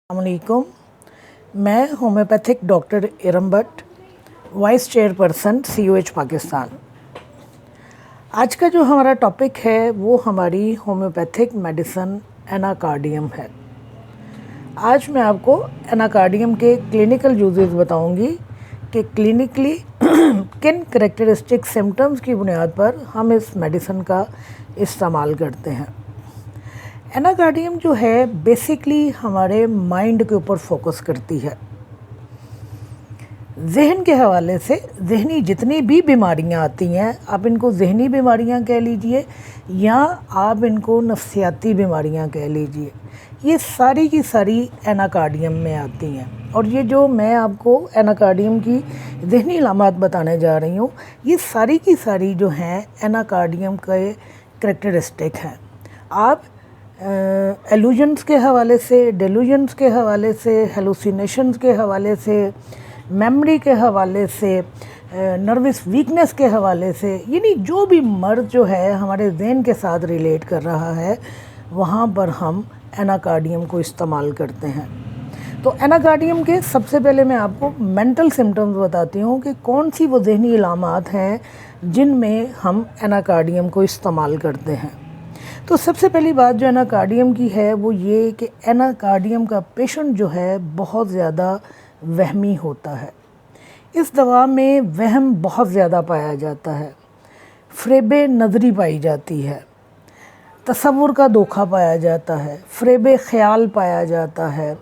अस्सलामुअलैकुम। मैं homeopathic doctor Iram Bhatt, vice chairperson COH Pakistan. आज का जो हमारा टॉपिक है वो हमारी होम्योपैथिक मेडिसिन एनाकार्डियम है। आज मैं आपको एनाकार्डियम के क्लिनिकल यूजेस बताऊंगी कि क्लिनिकली किन करेक्टरिस्टिक सिम्टम्स की बुनियाद पर हम इस मेडिसिन का इस्तेमाल करते हैं। एनाकार्डियम जो है बेसिकली हमारे माइंड के ऊपर फोकस करती है। जहन के हवाले से जहनी जितनी भी बीमारियां आती हैं, आप इनको जहनी बीमारियां कह लीजिए या आप इनको नफ्सियाती बीमारियां कह लीजिए, ये सारी की सारी एनाकार्डियम में आती हैं। और ये जो मैं आपको एनाकार्डियम की जहनी अलामात बताने जा रही हूँ, ये सारी की सारी जो हैं एनाकार्डियम के करेक्टरिस्टिक हैं। आप एलूजन्स के हवाले से, डेलूजन्स के हवाले से, हेलुसिनेशंस के हवाले से, मेमोरी के हवाले से, नर्वस वीकनेस के हवाले से, यानी जो भी मर्ज जो है हमारे ज़हन के साथ रिलेट कर रहा है, वहाँ पर हम एनाकार्डियम को इस्तेमाल करते हैं। तो एनाकार्डियम के सबसे पहले मैं आपको मेंटल सिम्टम्स बताती हूँ कि कौन सी वो ज़हनी अलामात हैं जिनमें हम एनाकार्डियम को इस्तेमाल करते हैं। तो सबसे पहली बात जो एनाकार्डियम की है वो ये कि एनाकार्डियम का पेशेंट जो है बहुत ज़्यादा वहमी होता है। इस दवा में वहम बहुत ज़्यादा पाया जाता है, फ़रेब नज़री पाई जाती है, तसव्वुर का धोखा पाया जाता है, फ़रेब ख़याल पाया जाता है।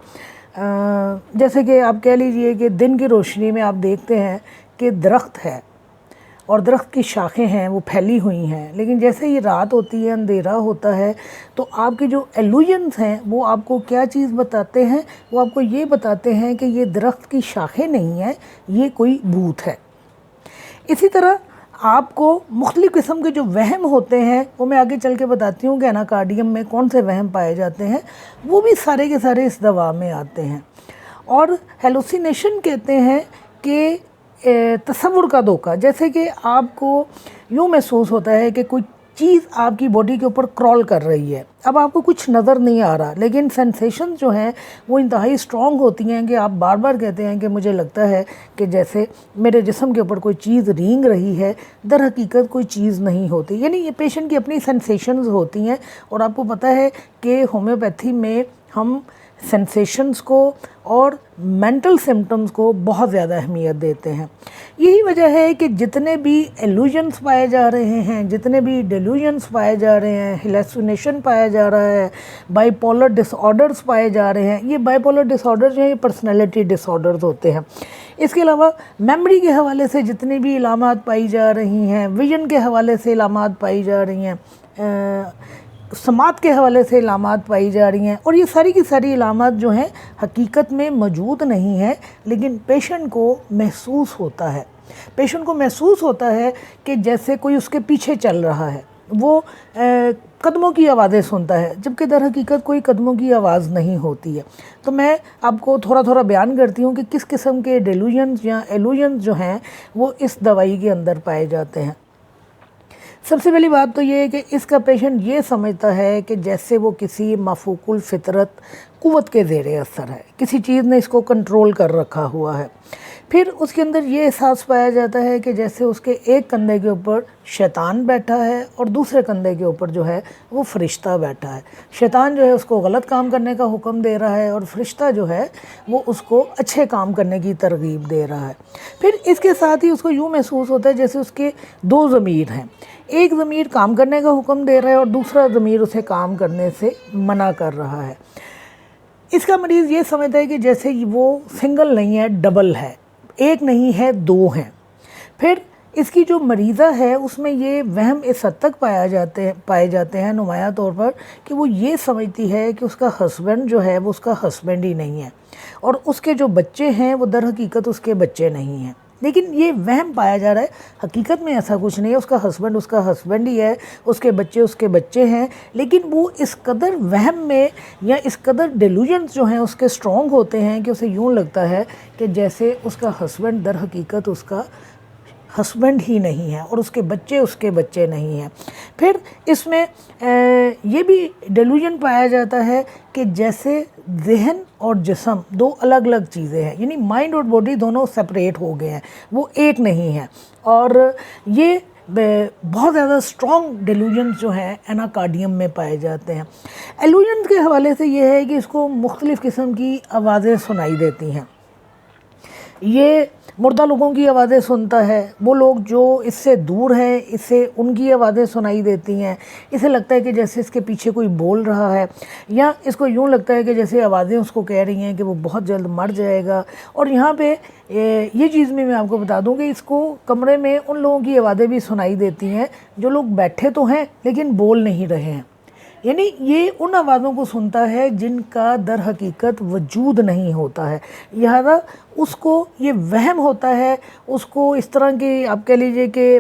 जैसे कि आप कह लीजिए कि दिन की रोशनी में आप देखते हैं कि दरख्त है और दरख्त की शाखें हैं वो फैली हुई हैं, लेकिन जैसे ही रात होती है, अंधेरा होता है, तो आपके जो एलूजन्स हैं वो आपको क्या चीज़ बताते हैं? वो आपको ये बताते हैं कि ये दरख्त की शाखें नहीं हैं, ये कोई भूत है। इसी तरह आपको मुख्तलिफ़ किस्म के जो वहम होते हैं वो मैं आगे चल के बताती हूँ कि एनाकार्डियम में कौन से वहम पाए जाते हैं, वो भी सारे के सारे इस दवा में आते हैं। और हेलुसिनेशन कहते हैं कि तसव्वुर का धोखा, जैसे कि आपको यूँ महसूस होता है कि कोई चीज़ आपकी बॉडी के ऊपर क्रॉल कर रही है। अब आपको कुछ नज़र नहीं आ रहा, लेकिन सेंसेशन जो हैं वो इंतहाई स्ट्रॉन्ग होती हैं कि आप बार बार कहते हैं कि मुझे लगता है कि जैसे मेरे जिस्म के ऊपर कोई चीज़ रेंग रही है, दर हकीकत कोई चीज़ नहीं होती। यानी ये पेशेंट की अपनी सेंसेशंस होती हैं। और आपको पता है कि होम्योपैथी में हम सेंसेशंस को और मेंटल सिम्टम्स को बहुत ज़्यादा अहमियत देते हैं। यही वजह है कि जितने भी एलूजन्स पाए जा रहे हैं, जितने भी डेलूजन्स पाए जा रहे हैं, हेलुसिनेशन पाया जा रहा है, बाइपोलर डिसऑर्डर्स पाए जा रहे हैं, ये बाइपोलर डिसऑर्डर्स हैं, ये पर्सनैलिटी डिसऑर्डर्स होते हैं। इसके अलावा मेमोरी के हवाले से जितनी भी अलामात पाई जा रही हैं, विजन के हवाले से अलामात पाई जा रही हैं, समात के हवाले से अलामात पाई जा रही हैं, और ये सारी की सारी अलामात जो हैं हकीकत में मौजूद नहीं है, लेकिन पेशेंट को महसूस होता है। पेशेंट को महसूस होता है कि जैसे कोई उसके पीछे चल रहा है, वो कदमों की आवाज़ें सुनता है, जबकि दर हकीकत कोई कदमों की आवाज़ नहीं होती है। तो मैं आपको थोड़ा थोड़ा बयान करती हूँ कि किस किस्म के डेलूजन्स या एलूजन्स जो हैं वो इस दवाई के अंदर पाए जाते हैं। सबसे पहली बात तो ये है कि इसका पेशेंट ये समझता है कि जैसे वो किसी माफूकुल फितरत कुव्वत के ज़ेरे असर है, किसी चीज़ ने इसको कंट्रोल कर रखा हुआ है। फिर उसके अंदर ये एहसास पाया जाता है कि जैसे उसके एक कंधे के ऊपर शैतान बैठा है और दूसरे कंधे के ऊपर जो है वो फरिश्ता बैठा है। शैतान जो है उसको गलत काम करने का हुक्म दे रहा है और फरिश्ता जो है वो उसको अच्छे काम करने की तरगीब दे रहा है। फिर इसके साथ ही उसको यूँ महसूस होता है जैसे उसके दो ज़मीर हैं, एक ज़मीर काम करने का हुक्म दे रहा है और दूसरा ज़मीर उसे काम करने से मना कर रहा है। इसका मरीज़ ये समझता है कि जैसे वो सिंगल नहीं है, डबल है, एक नहीं है, दो हैं। फिर इसकी जो मरीज़ा है उसमें ये वहम इस हद तक पाए जाते हैं नुमाया तौर पर कि वो ये समझती है कि उसका हस्बैंड जो है वो उसका हस्बैंड ही नहीं है और उसके जो बच्चे हैं वो दर हकीकत उसके बच्चे नहीं हैं। लेकिन ये वहम पाया जा रहा है, हकीकत में ऐसा कुछ नहीं है। उसका हस्बैंड ही है, उसके बच्चे हैं, लेकिन वो इस कदर वहम में या इस कदर डेलूजन्स जो हैं उसके स्ट्रॉन्ग होते हैं कि उसे यूँ लगता है कि जैसे उसका हस्बैंड दर हकीकत उसका हस्बैंड ही नहीं है और उसके बच्चे नहीं हैं। फिर इसमें ये भी डेलूजन पाया जाता है कि जैसे ذہن اور جسم دو الگ الگ چیزیں ہیں، یعنی مائنڈ اور باڈی دونوں سپریٹ ہو گئے ہیں، وہ ایک نہیں ہیں. اور یہ بہت زیادہ اسٹرانگ ڈیلوژنز جو ہیں اناکارڈیم میں پائے جاتے ہیں. ایلوژنز کے حوالے سے یہ ہے کہ اس کو مختلف قسم کی آوازیں سنائی دیتی ہیں. یہ مردہ لوگوں کی آوازیں سنتا ہے، وہ لوگ جو اس سے دور ہیں اس سے ان کی آوازیں سنائی دیتی ہیں. اسے لگتا ہے کہ جیسے اس کے پیچھے کوئی بول رہا ہے، یا اس کو یوں لگتا ہے کہ جیسے آوازیں اس کو کہہ رہی ہیں کہ وہ بہت جلد مر جائے گا. اور یہاں پہ یہ چیز بھی میں آپ کو بتا دوں کہ اس کو کمرے میں ان لوگوں کی آوازیں بھی سنائی دیتی ہیں جو لوگ بیٹھے تو ہیں لیکن بول نہیں رہے ہیں. یعنی یہ ان آوازوں کو سنتا ہے جن کا در حقیقت وجود نہیں ہوتا ہے، لہذا اس کو یہ وہم ہوتا ہے، اس کو اس طرح کی آپ کہہ لیجئے کہ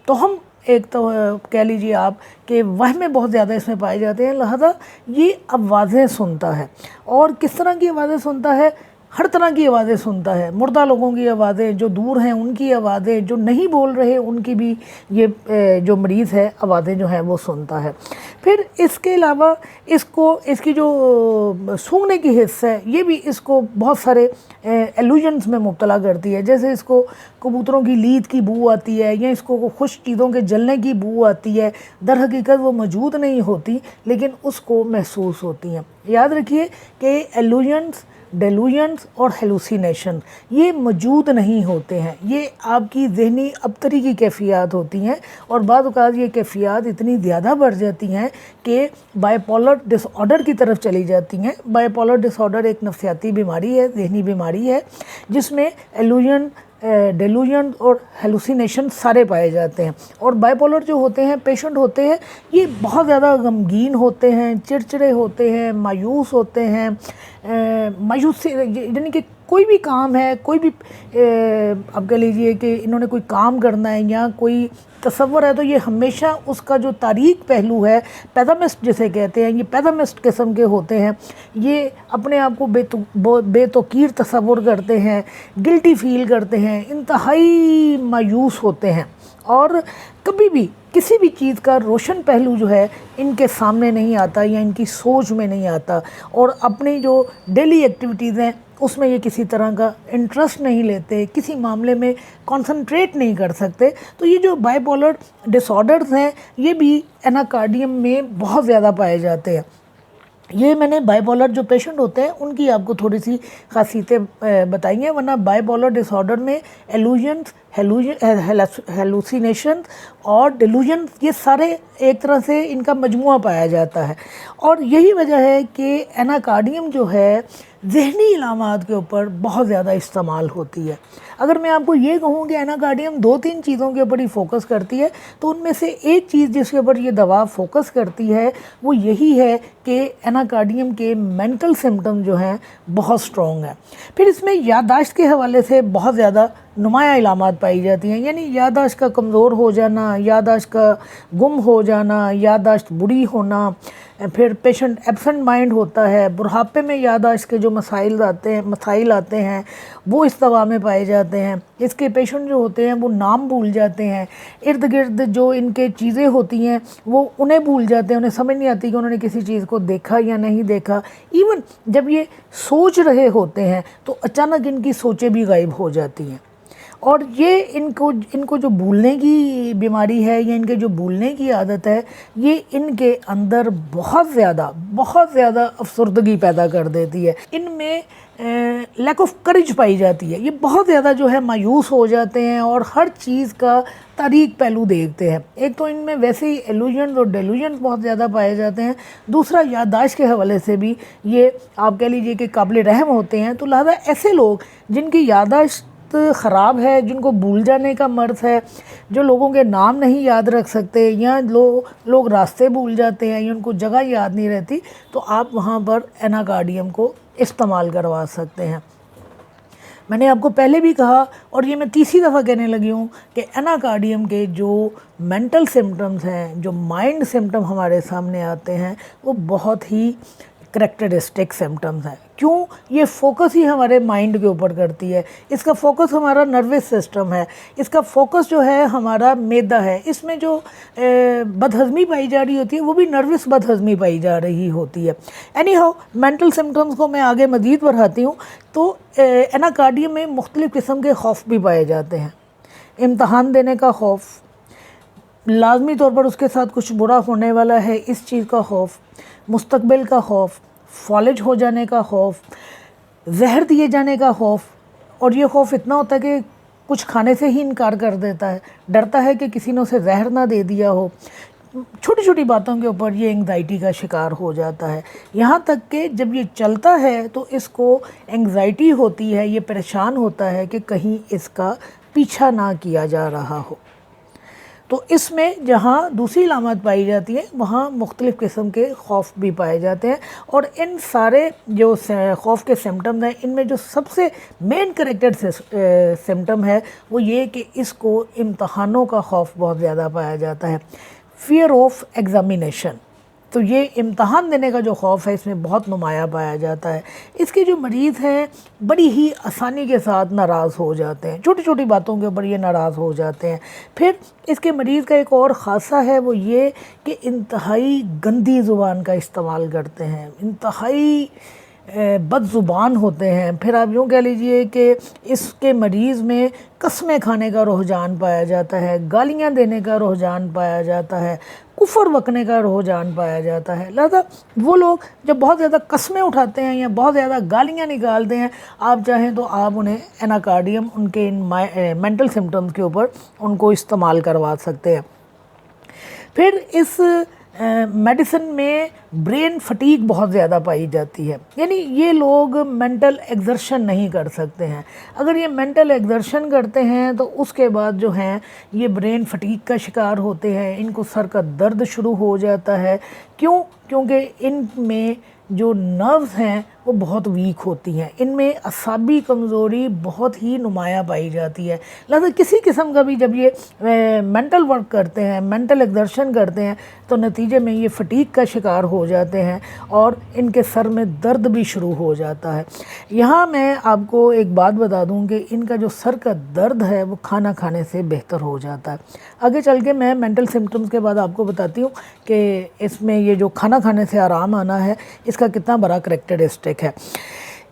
توہم، ایک تو کہہ لیجئے آپ کہ وہمیں بہت زیادہ اس میں پائے جاتے ہیں، لہذا یہ آوازیں سنتا ہے. اور کس طرح کی آوازیں سنتا ہے؟ ہر طرح کی آوازیں سنتا ہے. مردہ لوگوں کی آوازیں، جو دور ہیں ان کی آوازیں، جو نہیں بول رہے ان کی بھی یہ جو مریض ہے آوازیں جو ہیں وہ سنتا ہے. پھر اس کے علاوہ اس کی جو سونگنے کی حس ہے یہ بھی اس کو بہت سارے ایلوژنز میں مبتلا کرتی ہے. جیسے اس کو کبوتروں کی لید کی بو آتی ہے، یا اس کو خشک چیزوں کے جلنے کی بو آتی ہے. در حقیقت وہ موجود نہیں ہوتی لیکن اس کو محسوس ہوتی ہیں. یاد رکھیے کہ ایلوژنز، ڈیلوژنز اور ہیلوسینیشن یہ موجود نہیں ہوتے ہیں، یہ آپ کی ذہنی ابتری کی کیفیات ہوتی ہیں. اور بعض اوقات یہ کیفیات اتنی زیادہ بڑھ جاتی ہیں کہ بائی پولر ڈس آرڈر کی طرف چلی جاتی ہیں. بائی پولر ڈس آرڈر ایک نفسیاتی بیماری ہے، ذہنی بیماری ہے، جس میں ایلوژن، ڈیلوژن اور ہیلوسینیشن سارے پائے جاتے ہیں. اور بائی پولر جو ہوتے ہیں پیشنٹ ہوتے ہیں یہ بہت زیادہ غمگین ہوتے ہیں، چڑچڑے ہوتے ہیں، مایوس ہوتے ہیں. مایوسی یعنی کہ کوئی بھی کام ہے، کوئی بھی آپ کہہ لیجئے کہ انہوں نے کوئی کام کرنا ہے یا کوئی تصور ہے تو یہ ہمیشہ اس کا جو تاریک پہلو ہے، پیسمسٹ جسے کہتے ہیں، یہ پیسمسٹ قسم کے ہوتے ہیں. یہ اپنے آپ کو بے توقیر تصور کرتے ہیں، گلٹی فیل کرتے ہیں، انتہائی مایوس ہوتے ہیں. اور کبھی بھی کسی بھی چیز کا روشن پہلو جو ہے ان کے سامنے نہیں آتا یا ان کی سوچ میں نہیں آتا. اور اپنی جو ڈیلی ایکٹیویٹیز ہیں اس میں یہ کسی طرح کا انٹرسٹ نہیں لیتے، کسی معاملے میں کانسنٹریٹ نہیں کر سکتے. تو یہ جو بائی پولر ڈس آرڈرز ہیں یہ بھی اناکارڈیم میں بہت زیادہ پائے جاتے ہیں. یہ میں نے بائی پولر جو پیشنٹ ہوتے ہیں ان کی آپ کو تھوڑی سی خاصیتیں بتائی ہیں، ورنہ بائی پولر ڈس آرڈر میں ایلوژنز، ہیلوسینیشن اور ڈیلوژنز یہ سارے ایک طرح سے ان کا مجموعہ پایا جاتا ہے. اور یہی وجہ ہے کہ اناکارڈیم جو ہے ذہنی علامات کے اوپر بہت زیادہ استعمال ہوتی ہے. اگر میں آپ کو یہ کہوں کہ اناکارڈیم 2-3 چیزوں کے اوپر ہی فوکس کرتی ہے تو ان میں سے ایک چیز جس کے اوپر یہ دوا فوکس کرتی ہے وہ یہی ہے کہ اناکارڈیم کے مینٹل سمٹم جو ہیں بہت سٹرونگ ہیں. پھر اس میں یادداشت کے حوالے سے بہت زیادہ نمایاں علامات پائی جاتی ہیں، یعنی یادداشت کا کمزور ہو جانا، یادداشت کا گم ہو جانا، یادداشت بری ہونا. پھر پیشنٹ ایبسنٹ مائنڈ ہوتا ہے. بڑھاپے میں یادداشت کے جو مسائل آتے ہیں وہ اس دوا میں پائے جاتے ہیں. اس کے پیشنٹ جو ہوتے ہیں وہ نام بھول جاتے ہیں، ارد گرد جو ان کے چیزیں ہوتی ہیں وہ انہیں بھول جاتے ہیں، انہیں سمجھ نہیں آتی کہ انہوں نے کسی چیز کو دیکھا یا نہیں دیکھا. ایون جب یہ سوچ رہے ہوتے ہیں تو اچانک ان کی سوچیں بھی غائب ہو جاتی ہیں. اور یہ ان کو جو بھولنے کی بیماری ہے یا ان کے جو بھولنے کی عادت ہے یہ ان کے اندر بہت زیادہ افسردگی پیدا کر دیتی ہے. ان میں لیک آف کریج پائی جاتی ہے. یہ بہت زیادہ جو ہے مایوس ہو جاتے ہیں اور ہر چیز کا تاریک پہلو دیکھتے ہیں. ایک تو ان میں ویسے ہی ایلوژنز اور ڈیلوژنز بہت زیادہ پائے جاتے ہیں، دوسرا یادداشت کے حوالے سے بھی یہ آپ کہہ لیجئے کہ قابل رحم ہوتے ہیں. تو لہذا ایسے لوگ جن کی یادداشت خراب ہے، جن کو بھول جانے کا مرض ہے، جو لوگوں کے نام نہیں یاد رکھ سکتے یا لوگ راستے بھول جاتے ہیں یا ان کو جگہ یاد نہیں رہتی، تو آپ وہاں پر اناکارڈیم کو استعمال کروا سکتے ہیں. میں نے آپ کو پہلے بھی کہا اور یہ میں تیسری دفعہ کہنے لگی ہوں کہ اناکارڈیم کے جو مینٹل سمٹمز ہیں، جو مائنڈ سمٹم ہمارے سامنے آتے ہیں وہ بہت ہی करेक्टरिस्टिक सिम्टम्स हैं। क्यों? ये फोकस ही हमारे माइंड के ऊपर करती है, इसका फोकस हमारा नर्वस सिस्टम है, इसका फोकस जो है हमारा मैदा है, इसमें जो बदहज़मी पाई जा रही होती है वो भी नर्वस बदहज़मी पाई जा रही होती है। एनी हाउ, मेंटल सिम्टम्स को मैं आगे मज़ीद बढ़ाती हूँ। तो एनाकार्डियम में मुख्तलिफ़ किस्म के खौफ भी पाए जाते हैं। इम्तहान देने का खौफ, लाजमी तौर पर उसके साथ कुछ बुरा होने वाला है इस चीज़ का खौफ, मुस्तकबिल का खौफ, फॉलेज हो जाने का खौफ, जहर दिए जाने का खौफ। और ये खौफ इतना होता है कि कुछ खाने से ही इनकार कर देता है, डरता है कि किसी ने उसे जहर ना दे दिया हो। छोटी छोटी बातों के ऊपर ये एंग्जाइटी का शिकार हो जाता है। यहाँ तक कि जब ये चलता है तो इसको एंग्जाइटी होती है, ये परेशान होता है कि कहीं इसका पीछा ना किया जा रहा हो। तो इसमें जहाँ दूसरी लामत पाई जाती है वहाँ मुख्तलिफ़ किस्म के खौफ भी पाए जाते हैं। और इन सारे जो खौफ के सिम्टम्स हैं, इनमें जो सबसे मेन करेक्टर सिम्टम है वो ये कि इसको इम्तहानों का खौफ बहुत ज़्यादा पाया जाता है, फ़ियर ऑफ एग्ज़ामिनेशन। तो ये इम्तहान देने का जो खौफ है इसमें बहुत नुमाया पाया जाता है। इसके जो मरीज़ हैं बड़ी ही आसानी के साथ नाराज़ हो जाते हैं, छोटी छोटी बातों के ऊपर ये नाराज़ हो जाते हैं। फिर इसके मरीज़ का एक और ख़ासा है वो ये कि इंतहाई गंदी ज़ुबान का इस्तेमाल करते हैं, इंतहाई बदज़ुबान होते हैं। फिर आप यूँ कह लीजिए कि इसके मरीज़ में कस्में खाने का रुझान पाया जाता है, गालियाँ देने का रुझान पाया जाता है, कुफर बकने का रुझान पाया जाता है। लिहाजा वो लोग जब बहुत ज़्यादा कस्में उठाते हैं या बहुत ज़्यादा गालियाँ निकालते हैं, आप चाहें तो आप उन्हें एनाकार्डियम उनके इन मेंटल सिम्टम्स के ऊपर उनको इस्तेमाल करवा सकते हैं। फिर इस मेडिसिन में ब्रेन फटीग बहुत ज़्यादा पाई जाती है, यानी ये लोग मेंटल एक्सर्शन नहीं कर सकते हैं। अगर ये मेंटल एक्सर्शन करते हैं तो उसके बाद जो हैं ये ब्रेन फटीग का शिकार होते हैं, इनको सर का दर्द शुरू हो जाता है। क्यों? क्योंकि इनमें जो नर्व्स हैं वो बहुत वीक होती हैं, इनमें असाबी कमज़ोरी बहुत ही नुमाया पाई जाती है। लिहाजा किसी किस्म का भी जब ये मेंटल वर्क करते हैं, मेंटल एक्सर्शन करते हैं, तो नतीजे में ये फटीग का शिकार हो जाते हैं और इनके सर में दर्द भी शुरू हो जाता है। यहाँ मैं आपको एक बात बता दूँ कि इनका जो सर का दर्द है वो खाना खाने से बेहतर हो जाता है। आगे चल के मैं मेंटल सिम्टम्स के बाद आपको बताती हूँ कि इसमें ये जो खाना खाने से आराम आना है इसका कितना बड़ा करेक्टरिस्टिक है।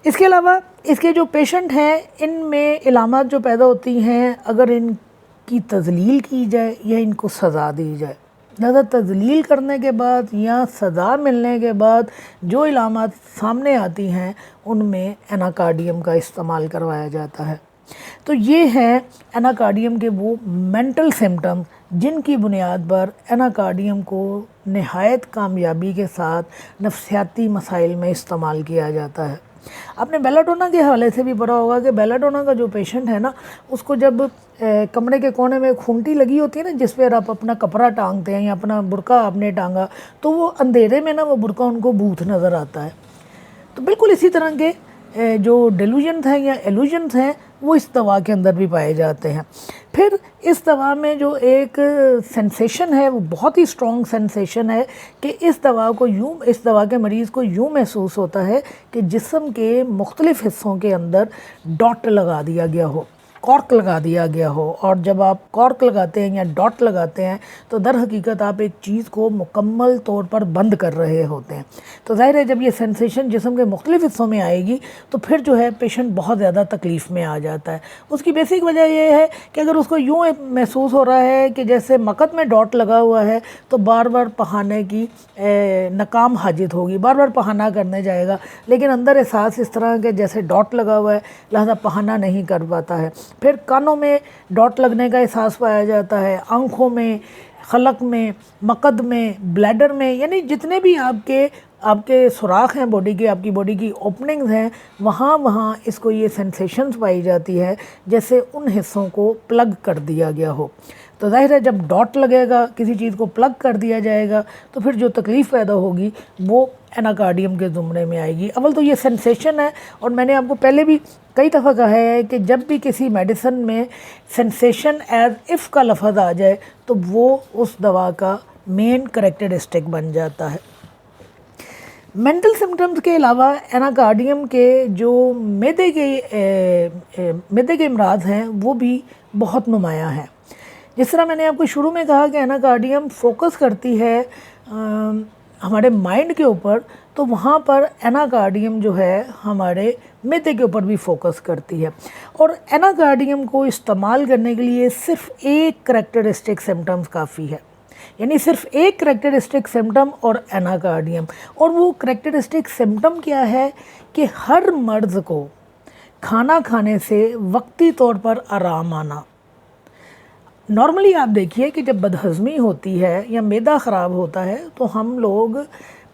इसके अलावा इसके जो पेशेंट हैं इनमें इलामात जो पैदा होती हैं अगर इनकी तज़लील की जाए या इनको सज़ा दी जाए। ज़्यादा तज़लील करने के बाद या सज़ा मिलने के बाद जो इलामात सामने आती हैं उनमें एनाकार्डियम का इस्तेमाल करवाया जाता है। तो ये हैं एनाकार्डियम के वो मेंटल सिम्टम्स जिनकी बुनियाद पर एनाकार्डियम को नहायत कामयाबी के साथ नफ्सियाती मसाइल में इस्तेमाल किया जाता है। आपने बेलाडोना के हवाले से भी पढ़ा होगा कि बेलाडोना का जो पेशेंट है ना, उसको जब कमरे के कोने में खूंटी लगी होती है ना जिस पर आप अपना कपड़ा टांगते हैं या अपना बुर्का आपने टांगा, तो वो अंधेरे में ना वो बुर्का उनको भूत नज़र आता है। तो बिल्कुल इसी तरह के जो डेलूजन्स हैं या एलूजन्स हैं वो इस दवा के अंदर भी पाए जाते हैं। फिर इस दवा में जो एक सेंसेशन है वो बहुत ही स्ट्रॉन्ग सेंसेशन है कि इस दवा के मरीज़ को यूँ महसूस होता है कि जिस्म के मुख्तलिफ़ हिस्सों के अंदर डॉट लगा दिया गया हो, कॉर्क लगा दिया गया हो। और जब आप कॉर्क लगाते हैं या डॉट लगाते हैं तो दर हकीकत आप एक चीज़ को मुकम्मल तौर पर बंद कर रहे होते हैं। तो ज़ाहिर है जब ये सेंसेशन जिस्म के मुख्तलिफ़ हिस्सों में आएगी तो फिर जो है पेशेंट बहुत ज़्यादा तकलीफ़ में आ जाता है। उसकी बेसिक वजह ये है कि अगर उसको यूँ महसूस हो रहा है कि जैसे मकद में डॉट लगा हुआ है तो बार बार पहाने की नाकाम हाजित होगी, बार बार पहाना करने जाएगा, लेकिन अंदर एहसास इस तरह के जैसे डॉट लगा हुआ है, लिहाजा पहाना नहीं कर पाता है। फिर कानों में डॉट लगने का एहसास पाया जाता है, आँखों में, खलक में, मकद में, ब्लैडर में, यानी जितने भी आपके सुराख हैं बॉडी के, आपकी बॉडी की ओपनिंग्स हैं, वहाँ इसको ये सेंसेशंस पाई जाती है जैसे उन हिस्सों को प्लग कर दिया गया हो। तो ज़ाहिर है जब डॉट लगेगा, किसी चीज़ को प्लग कर दिया जाएगा, तो फिर जो तकलीफ़ पैदा होगी वो एनाकार्डियम के ज़ुमरे में आएगी। अव्वल तो ये सेंसेशन है, और मैंने आपको पहले भी कई दफ़ा कहा है कि जब भी किसी मेडिसिन में सेंसेशन एज इफ़ का लफ्ज़ आ जाए तो वो उस दवा का मेन करेक्टरिस्टिक बन जाता है। मेंटल सिम्टम्स के अलावा एनाकार्डियम के जो मैदे के अमराज हैं वो भी बहुत नुमायाँ हैं। जिस तरह मैंने आपको शुरू में कहा कि एनाकार्डियम फोकस करती है हमारे माइंड के ऊपर, तो वहाँ पर एनाकार्डियम जो है हमारे मैदे के ऊपर भी फोकस करती है। और एनाकार्डियम को इस्तेमाल करने के लिए सिर्फ एक करैक्टरिस्टिक सिम्टम्स काफ़ी है, यानी सिर्फ एक करैक्टरिस्टिक सिम्टम और एनाकार्डियम। और वो करैक्टरिस्टिक सिम्टम क्या है कि हर मर्द को खाना खाने से वक्ती तौर पर आराम आना। नॉर्मली आप देखिए कि जब बदहज़मी होती है या मैदा ख़राब होता है तो हम लोग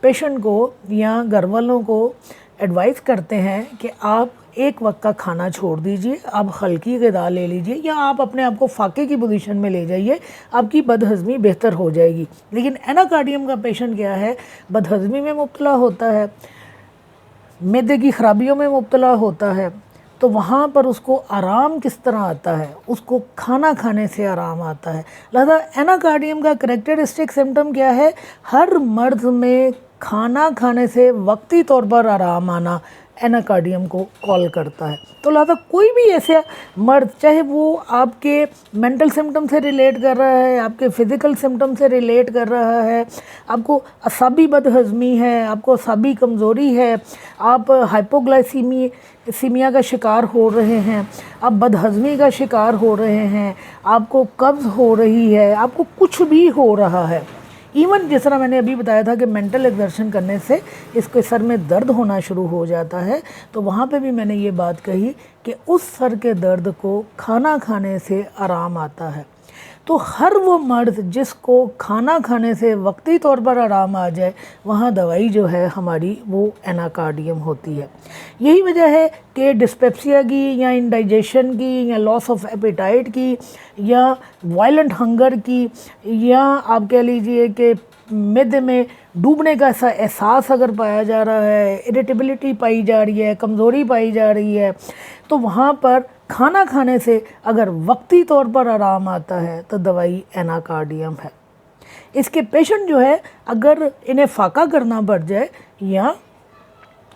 पेशेंट को या घर वालों को एडवाइस करते हैं कि आप एक वक्त का खाना छोड़ दीजिए, आप हल्की ग़िज़ा ले लीजिए या आप अपने आप को फाके की पोजीशन में ले जाइए, आपकी बदहज़मी बेहतर हो जाएगी। लेकिन एनाकार्डियम का पेशेंट क्या है, बदहज़मी में मुब्तला होता है, मैदे की ख़राबियों में मुब्तला होता है, तो वहाँ पर उसको आराम किस तरह आता है, उसको खाना खाने से आराम आता है। लिहाजा एनाकार्डियम का करैक्टरिस्टिक सिम्टम क्या है, हर मर्द में खाना खाने से वक्ती तौर पर आराम आना एनाकार्डियम को कॉल करता है। तो लिहाजा कोई भी ऐसे मर्द, चाहे वो आपके मेंटल सिम्टम से रिलेट कर रहा है, आपके फ़िज़िकल सिम्टम से रिलेट कर रहा है, आपको असाबी बदहज़मी है, आपको असाबी कमज़ोरी है, आप हाइपोग्लाइसीमिया का शिकार हो रहे हैं, आप बदहज़मी का शिकार हो रहे हैं, आपको कब्ज़ हो रही है, आपको कुछ भी हो रहा है, इवन जिस तरह मैंने अभी बताया था कि मेंटल एक्सर्शन करने से इसके सर में दर्द होना शुरू हो जाता है, तो वहाँ पे भी मैंने ये बात कही कि उस सर के दर्द को खाना खाने से आराम आता है। तो हर वो मर्द जिसको खाना खाने से वक्ती तौर पर आराम आ जाए, वहाँ दवाई जो है हमारी वो एनाकार्डियम होती है। यही वजह है कि डिस्पेप्सिया की या इंडाइजेशन की या लॉस ऑफ एपेटाइट की या वायलेंट हंगर की या आप कह लीजिए कि मैदे में डूबने का ऐसा एहसास अगर पाया जा रहा है, इरिटेबिलिटी पाई जा रही है, कमज़ोरी पाई जा रही है, तो वहाँ पर खाना खाने से अगर वक्ती तौर पर आराम आता है तो दवाई एनाकार्डियम है। इसके पेशेंट जो है अगर इन्हें फाका करना पड़ जाए या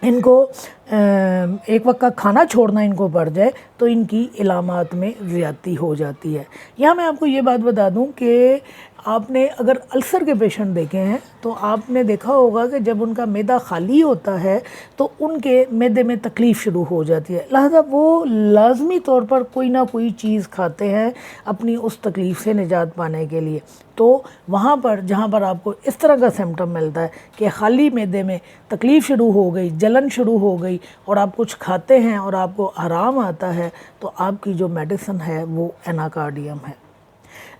इनको एक वक्त का खाना छोड़ना इनको पड़ जाए तो इनकी इलामात में ज़्यादती हो जाती है। यहाँ मैं आपको ये बात बता दूँ कि आपने अगर अल्सर के पेशेंट देखे हैं तो आपने देखा होगा कि जब उनका मैदा खाली होता है तो उनके मैदे में तकलीफ़ शुरू हो जाती है। लिहाजा वो लाजमी तौर पर कोई ना कोई चीज़ खाते हैं अपनी उस तकलीफ़ से निजात पाने के लिए। तो वहाँ पर जहाँ पर आपको इस तरह का सिम्टम मिलता है कि खाली मैदे में तकलीफ़ शुरू हो गई, जलन शुरू हो गई और आप कुछ खाते हैं और आपको आराम आता है, तो आपकी जो मेडिसिन है वो एनाकार्डियम है।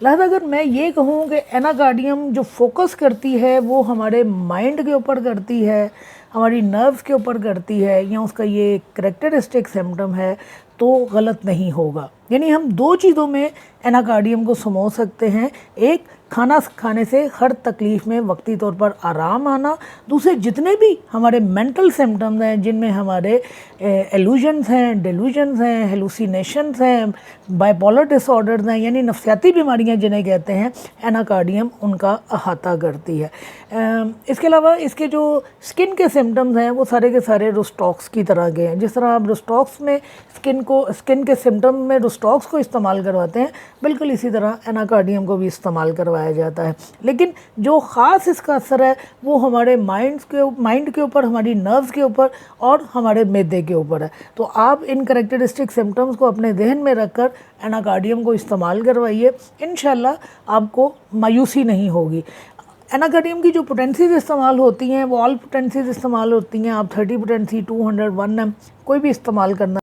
लिहाजा अगर मैं ये कहूँ कि एनाकार्डियम जो फोकस करती है वो हमारे माइंड के ऊपर करती है, हमारी नर्व्स के ऊपर करती है, या उसका ये करैक्टरिस्टिक सिम्टम है, तो गलत नहीं होगा। यानी हम दो चीज़ों में एनाकार्डियम को समो सकते हैं, एक खाना खाने से हर तकलीफ़ में वक्ती तौर पर आराम आना, दूसरे जितने भी हमारे मेंटल सिम्टम्स हैं जिनमें हमारे एलूजन्स हैं, डेलूजन्स हैं, हेलुसिनेशंस हैं, बाइपोलर डिसऑर्डर्स हैं, यानी नफ्सियाती बीमारियां जिन्हें कहते हैं, एनाकार्डियम उनका अहाता करती है। इसके अलावा इसके जो स्किन के सिम्टम्स हैं वो सारे के सारे रुस्टॉक्स की तरह के हैं। जिस तरह आप रुस्टॉक्स में स्किन के सिम्टम में रुस्टॉक्स को इस्तेमाल करवाते हैं, बिल्कुल इसी तरह एनाकार्डियम को भी इस्तेमाल करवाया जाता है। लेकिन जो ख़ास इसका असर है वो हमारे माइंड के ऊपर, हमारी नर्व्स के ऊपर और हमारे मैदे के ऊपर है। तो आप इन करैक्टरिस्टिक सिम्टम्स को अपने जहन में रखकर एनाकार्डियम को इस्तेमाल करवाइए, इंशाल्लाह आपको मायूसी नहीं होगी। एनाकार्डियम की जो पोटेंसीज इस्तेमाल होती हैं वो ऑल पोटेंसीज इस्तेमाल होती हैं। आप 30 पोटेंसी, 200, 1M कोई भी इस्तेमाल करना